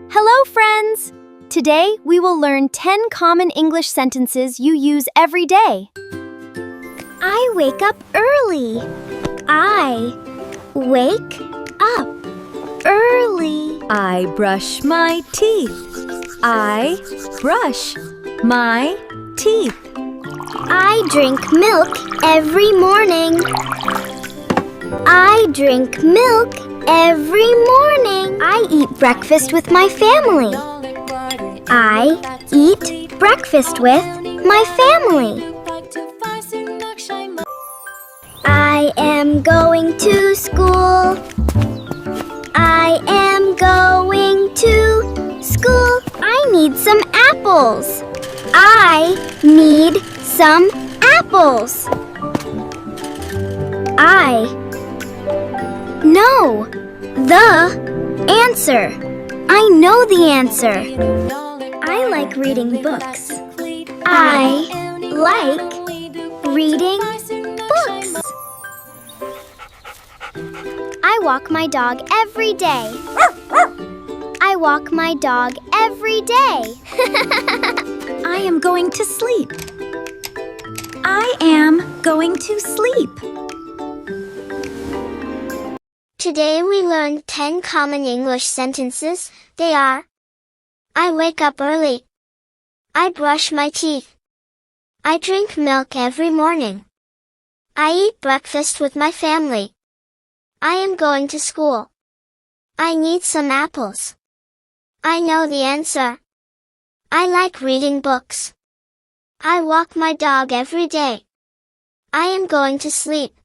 Hello, friends! Today, we will learn 10 common English sentences you use every day. I wake up early. I wake up early. I brush my teeth. I brush my teeth. I drink milk every morning. I drink milk every morning. I eat breakfast with my family. I eat breakfast with my family. I am going to school. I am going to school. I need some apples. I need some apples. I know the answer. I know the answer. I like reading books. I like reading books. I walk my dog every day. I walk my dog every day. I am going to sleep. I am going to sleep. Today we learned 10 common English sentences. They are: I wake up early. I brush my teeth. I drink milk every morning. I eat breakfast with my family. I am going to school. I need some apples. I know the answer. I like reading books. I walk my dog every day. I am going to sleep.